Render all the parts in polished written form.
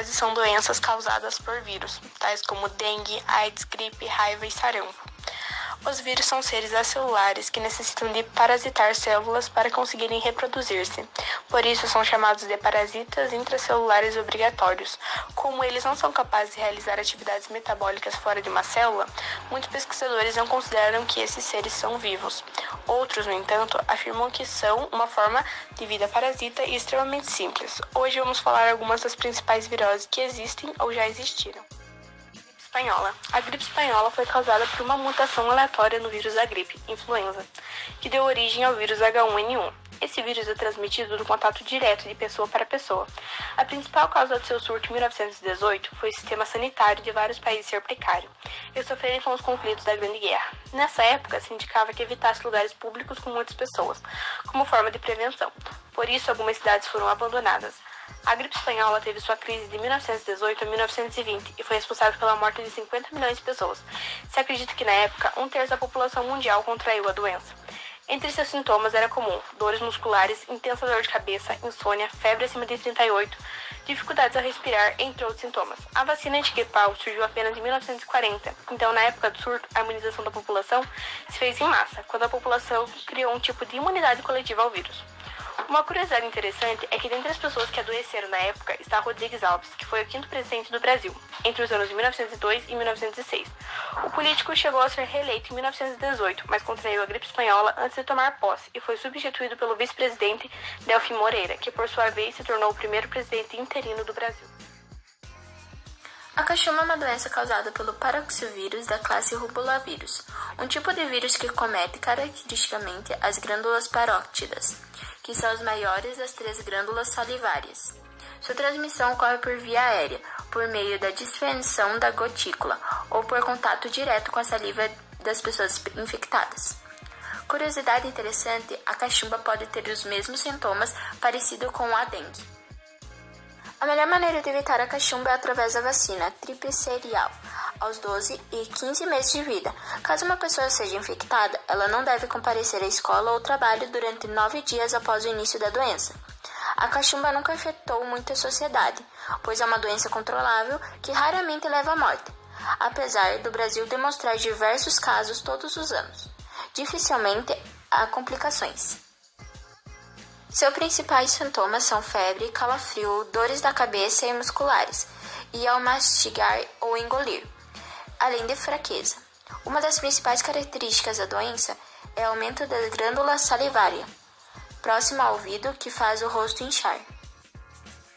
mononukleose são doenças causadas por vírus, tais como dengue, AIDS, gripe, raiva e sarampo. Os vírus são seres acelulares que necessitam de parasitar células para conseguirem reproduzir-se. Por isso, são chamados de parasitas intracelulares obrigatórios. Como eles não são capazes de realizar atividades metabólicas fora de uma célula, muitos pesquisadores não consideram que esses seres são vivos. Outros, no entanto, afirmam que são uma forma de vida parasita e extremamente simples. Hoje vamos falar algumas das principais viroses que existem ou já existiram. Espanhola. A gripe espanhola foi causada por uma mutação aleatória no vírus da gripe, influenza, que deu origem ao vírus H1N1. Esse vírus é transmitido do contato direto de pessoa para pessoa. A principal causa de seu surto em 1918 foi o sistema sanitário de vários países ser precário e sofrerem com os conflitos da Grande Guerra. Nessa época, se indicava que evitasse lugares públicos com muitas pessoas, como forma de prevenção. Por isso, algumas cidades foram abandonadas. A gripe espanhola teve sua crise de 1918 a 1920 e foi responsável pela morte de 50 milhões de pessoas. Se acredita que, na época, 1/3 da população mundial contraiu a doença. Entre seus sintomas era comum dores musculares, intensa dor de cabeça, insônia, febre acima de 38, dificuldades a respirar, entre outros sintomas. A vacina antigripal surgiu apenas em 1940, então, na época do surto, a imunização da população se fez em massa, quando a população criou um tipo de imunidade coletiva ao vírus. Uma curiosidade interessante é que dentre as pessoas que adoeceram na época está Rodrigues Alves, que foi o 5º presidente do Brasil, entre os anos de 1902 e 1906. O político chegou a ser reeleito em 1918, mas contraiu a gripe espanhola antes de tomar posse e foi substituído pelo vice-presidente Delfim Moreira, que por sua vez se tornou o primeiro presidente interino do Brasil. A cachumba é uma doença causada pelo paroxivírus da classe Rubulavírus, um tipo de vírus que comete caracteristicamente as glândulas parótidas, que são as maiores das 3 glândulas salivárias. Sua transmissão ocorre por via aérea, por meio da dispersão da gotícula ou por contato direto com a saliva das pessoas infectadas. Curiosidade interessante, a cachumba pode ter os mesmos sintomas parecidos com a dengue. A melhor maneira de evitar a cachumba é através da vacina tripserial, aos 12 e 15 meses de vida. Caso uma pessoa seja infectada, ela não deve comparecer à escola ou trabalho durante 9 dias após o início da doença. A cachumba nunca afetou muita sociedade, pois é uma doença controlável que raramente leva à morte, apesar do Brasil demonstrar diversos casos todos os anos. Dificilmente há complicações. Seus principais sintomas são febre, calafrio, dores da cabeça e musculares, e ao mastigar ou engolir, além de fraqueza. Uma das principais características da doença é o aumento da glândula salivária, próxima ao ouvido, que faz o rosto inchar.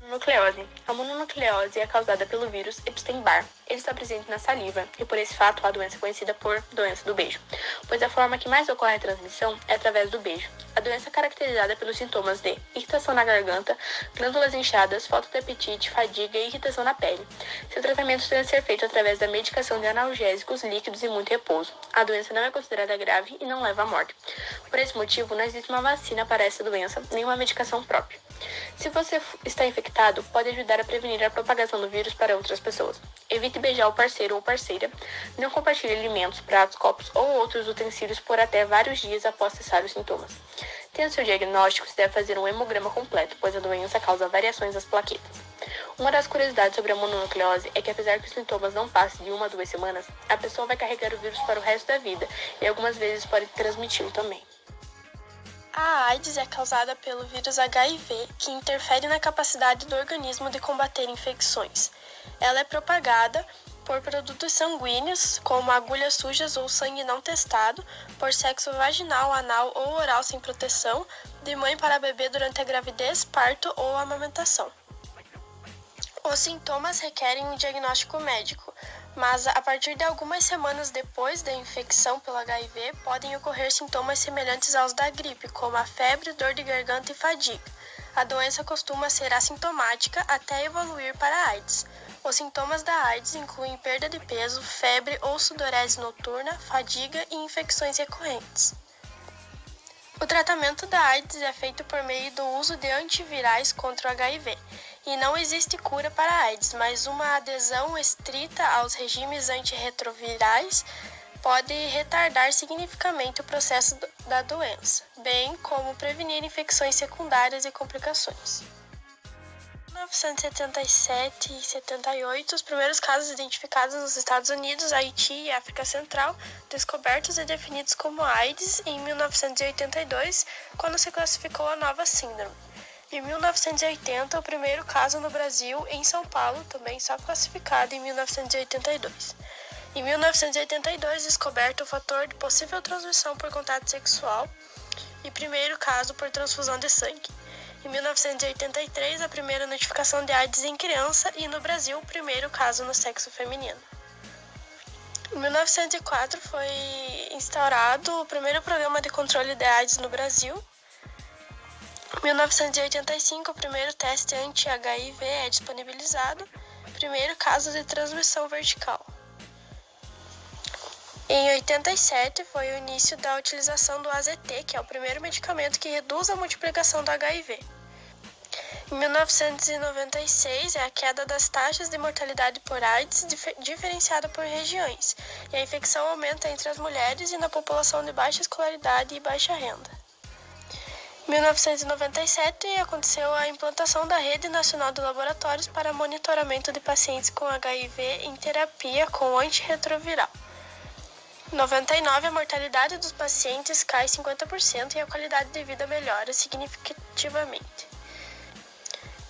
Mononucleose. A mononucleose é causada pelo vírus Epstein-Barr. Ele está presente na saliva e, por esse fato, a doença é conhecida por doença do beijo, pois a forma que mais ocorre a transmissão é através do beijo. A doença é caracterizada pelos sintomas de irritação na garganta, glândulas inchadas, falta de apetite, fadiga e irritação na pele. Seu tratamento deve ser feito através da medicação de analgésicos, líquidos e muito repouso. A doença não é considerada grave e não leva à morte. Por esse motivo, não existe uma vacina para essa doença, nem uma medicação própria. Se você está infectado, pode ajudar a prevenir a propagação do vírus para outras pessoas. Evite beijar o parceiro ou parceira. Não compartilhe alimentos, pratos, copos ou outros utensílios por até vários dias após cessar os sintomas. Tendo seu diagnóstico, se deve fazer um hemograma completo, pois a doença causa variações das plaquetas. Uma das curiosidades sobre a mononucleose é que, apesar que os sintomas não passem de 1 a 2 semanas, a pessoa vai carregar o vírus para o resto da vida e algumas vezes pode transmiti-lo também. A AIDS é causada pelo vírus HIV, que interfere na capacidade do organismo de combater infecções. Ela é propagada por produtos sanguíneos, como agulhas sujas ou sangue não testado, por sexo vaginal, anal ou oral sem proteção, de mãe para bebê durante a gravidez, parto ou amamentação. Os sintomas requerem um diagnóstico médico, mas a partir de algumas semanas depois da infecção pelo HIV, podem ocorrer sintomas semelhantes aos da gripe, como a febre, dor de garganta e fadiga. A doença costuma ser assintomática até evoluir para a AIDS. Os sintomas da AIDS incluem perda de peso, febre ou sudorese noturna, fadiga e infecções recorrentes. O tratamento da AIDS é feito por meio do uso de antivirais contra o HIV. E não existe cura para a AIDS, mas uma adesão estrita aos regimes antirretrovirais pode retardar significativamente o processo da doença, bem como prevenir infecções secundárias e complicações. O 1977 e 78, os primeiros casos identificados nos Estados Unidos, Haiti e África Central, descobertos e definidos como AIDS em 1982, quando se classificou a nova síndrome. Em 1980, o primeiro caso no Brasil, em São Paulo, também só classificado em 1982. Em 1982, descoberto o fator de possível transmissão por contato sexual e primeiro caso por transfusão de sangue. Em 1983, a primeira notificação de AIDS em criança e, no Brasil, o primeiro caso no sexo feminino. Em 1904, foi instaurado o primeiro programa de controle de AIDS no Brasil. Em 1985, o primeiro teste anti-HIV é disponibilizado, primeiro caso de transmissão vertical. Em 87, foi o início da utilização do AZT, que é o primeiro medicamento que reduz a multiplicação do HIV. Em 1996, é a queda das taxas de mortalidade por AIDS diferenciada por regiões, e a infecção aumenta entre as mulheres e na população de baixa escolaridade e baixa renda. Em 1997, aconteceu a implantação da Rede Nacional de Laboratórios para monitoramento de pacientes com HIV em terapia com antirretroviral. Em 99, a mortalidade dos pacientes cai 50% e a qualidade de vida melhora significativamente.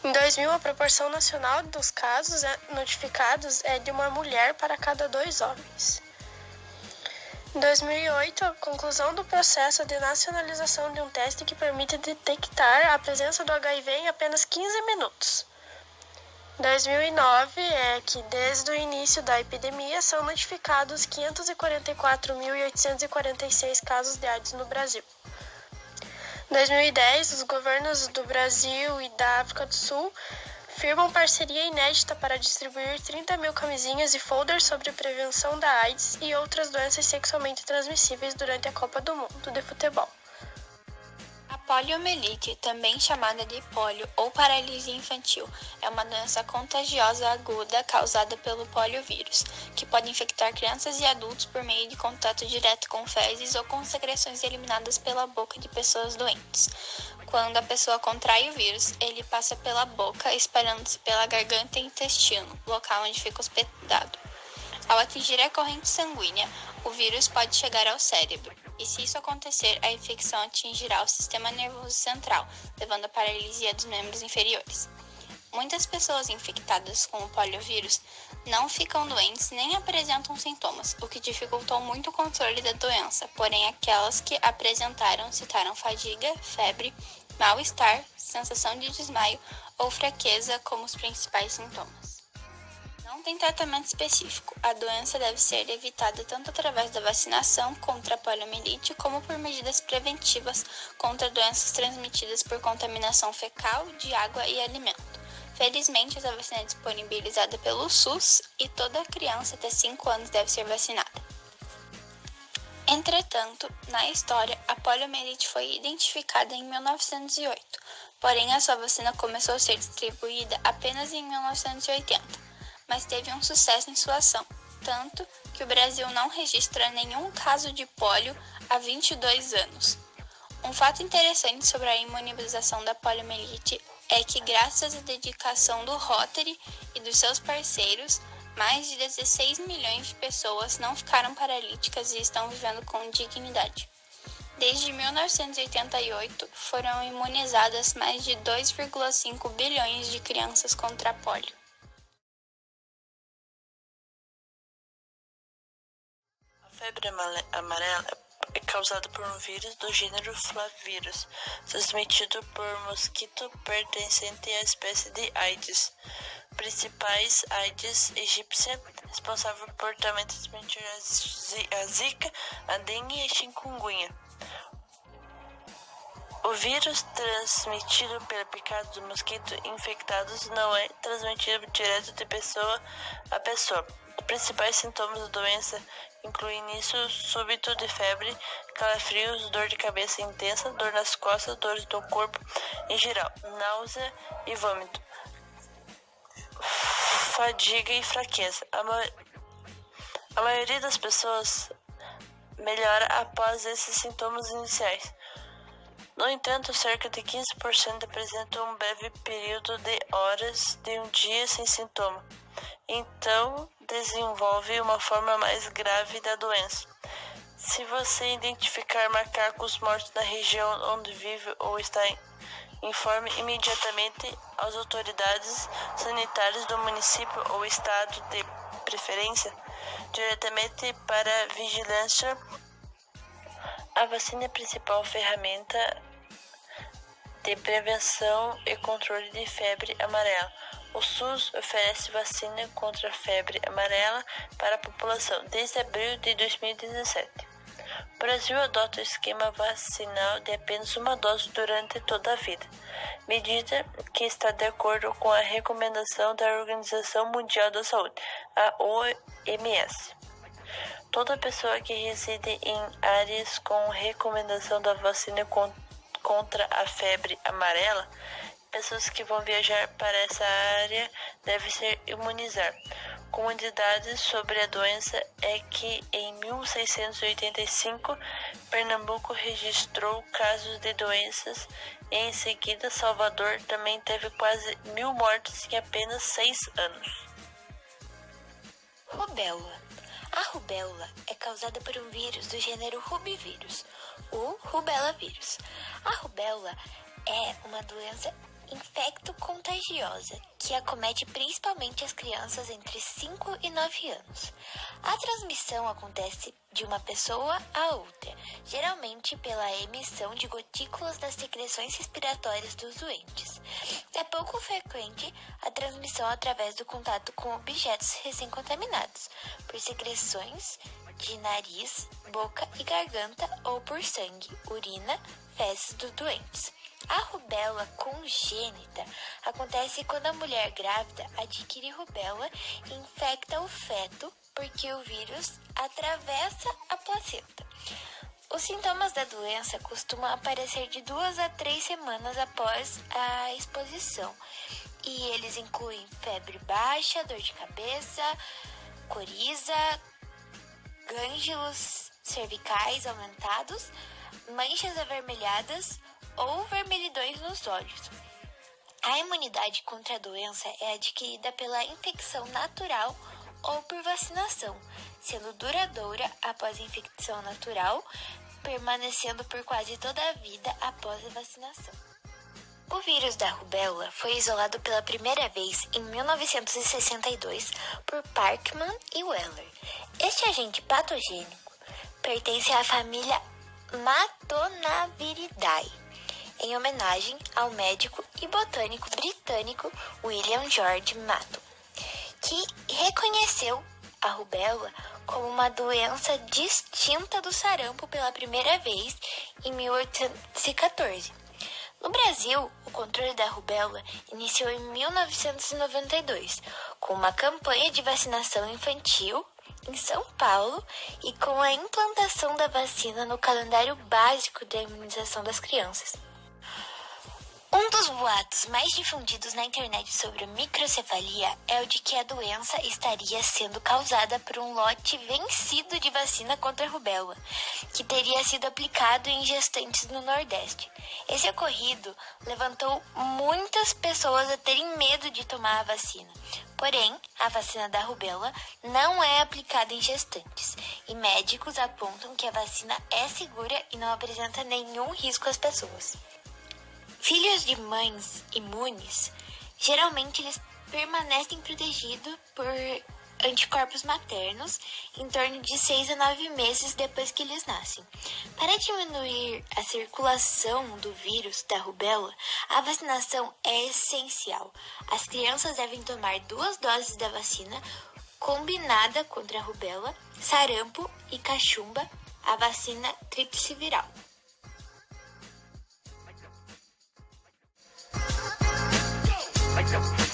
Em 2000, a proporção nacional dos casos notificados é de uma mulher para cada 2 homens. Em 2008, a conclusão do processo de nacionalização de um teste que permite detectar a presença do HIV em apenas 15 minutos. Em 2009, é que desde o início da epidemia são notificados 544.846 casos de AIDS no Brasil. Em 2010, os governos do Brasil e da África do Sul firmam parceria inédita para distribuir 30 mil camisinhas e folders sobre prevenção da AIDS e outras doenças sexualmente transmissíveis durante a Copa do Mundo de Futebol. A poliomielite, também chamada de polio ou paralisia infantil, é uma doença contagiosa aguda causada pelo poliovírus, que pode infectar crianças e adultos por meio de contato direto com fezes ou com secreções eliminadas pela boca de pessoas doentes. Quando a pessoa contrai o vírus, ele passa pela boca, espalhando-se pela garganta e intestino, local onde fica hospedado. Ao atingir a corrente sanguínea, o vírus pode chegar ao cérebro, e se isso acontecer, a infecção atingirá o sistema nervoso central, levando à paralisia dos membros inferiores. Muitas pessoas infectadas com o poliovírus não ficam doentes nem apresentam sintomas, o que dificultou muito o controle da doença, porém aquelas que apresentaram citaram fadiga, febre, mal-estar, sensação de desmaio ou fraqueza como os principais sintomas. Não tem tratamento específico. A doença deve ser evitada tanto através da vacinação contra a poliomielite como por medidas preventivas contra doenças transmitidas por contaminação fecal, de água e alimento. Felizmente, essa vacina é disponibilizada pelo SUS e toda criança até 5 anos deve ser vacinada. Entretanto, na história, a poliomielite foi identificada em 1908, porém a sua vacina começou a ser distribuída apenas em 1980. Mas teve um sucesso em sua ação, tanto que o Brasil não registra nenhum caso de pólio há 22 anos. Um fato interessante sobre a imunização da poliomielite é que, graças à dedicação do Rotary e dos seus parceiros, mais de 16 milhões de pessoas não ficaram paralíticas e estão vivendo com dignidade. Desde 1988, foram imunizadas mais de 2,5 bilhões de crianças contra a polio. A febre amarela é causada por um vírus do gênero Flavírus, transmitido por mosquito pertencente à espécie de Aedes. Principais Aedes aegypti, responsável por também transmitir a Zika, a dengue e a chikungunya. O vírus transmitido pela picada do mosquito infectados não é transmitido direto de pessoa a pessoa. Os principais sintomas da doença incluem início súbito de febre, calafrios, dor de cabeça intensa, dor nas costas, dores no corpo em geral, náusea e vômito, fadiga e fraqueza. A maioria das pessoas melhora após esses sintomas iniciais. No entanto, cerca de 15% apresentam um breve período de horas de um dia sem sintoma. Então, desenvolve uma forma mais grave da doença. Se você identificar macacos mortos na região onde vive ou está, informe imediatamente as autoridades sanitárias do município ou estado de preferência, diretamente para a vigilância. A vacina é a principal ferramenta de prevenção e controle de febre amarela. O SUS oferece vacina contra a febre amarela para a população desde abril de 2017. O Brasil adota o esquema vacinal de apenas uma dose durante toda a vida, medida que está de acordo com a recomendação da Organização Mundial da Saúde, a OMS. Toda pessoa que reside em áreas com recomendação da vacina contra a febre amarela, pessoas que vão viajar para essa área devem ser imunizadas. Comunidades sobre a doença é que em 1685 Pernambuco registrou casos de doenças e em seguida Salvador também teve quase 1.000 mortes em apenas 6 anos. Rubéola. A rubéola é causada por um vírus do gênero rubivírus, o rubelavírus. A rubéola é uma doença infecto-contagiosa que acomete principalmente as crianças entre 5 e 9 anos. A transmissão acontece de uma pessoa a outra, geralmente pela emissão de gotículas das secreções respiratórias dos doentes. É pouco frequente a transmissão através do contato com objetos recém-contaminados, por secreções de nariz, boca e garganta ou por sangue, urina, fezes dos doentes. A rubéola congênita acontece quando a mulher grávida adquire rubéola e infecta o feto porque o vírus atravessa a placenta. Os sintomas da doença costumam aparecer de 2 a 3 semanas após a exposição e eles incluem febre baixa, dor de cabeça, coriza, gânglios cervicais aumentados, manchas avermelhadas ou vermelhidões nos olhos. A imunidade contra a doença é adquirida pela infecção natural ou por vacinação, sendo duradoura após a infecção natural, permanecendo por quase toda a vida após a vacinação. O vírus da rubéola foi isolado pela primeira vez em 1962 por Parkman e Weller. Este agente patogênico pertence à família Matonaviridae, em homenagem ao médico e botânico britânico William George Maton, que reconheceu a rubéola como uma doença distinta do sarampo pela primeira vez em 1814. No Brasil, o controle da rubéola iniciou em 1992, com uma campanha de vacinação infantil em São Paulo e com a implantação da vacina no calendário básico da imunização das crianças. Um dos boatos mais difundidos na internet sobre a microcefalia é o de que a doença estaria sendo causada por um lote vencido de vacina contra a rubéola, que teria sido aplicado em gestantes no Nordeste. Esse ocorrido levantou muitas pessoas a terem medo de tomar a vacina. Porém, a vacina da rubéola não é aplicada em gestantes, e médicos apontam que a vacina é segura e não apresenta nenhum risco às pessoas. Filhos de mães imunes, geralmente eles permanecem protegidos por anticorpos maternos em torno de 6 a 9 meses depois que eles nascem. Para diminuir a circulação do vírus da rubéola, a vacinação é essencial. As crianças devem tomar 2 doses da vacina combinada contra a rubéola, sarampo e cachumba, a vacina tríplice viral. Like the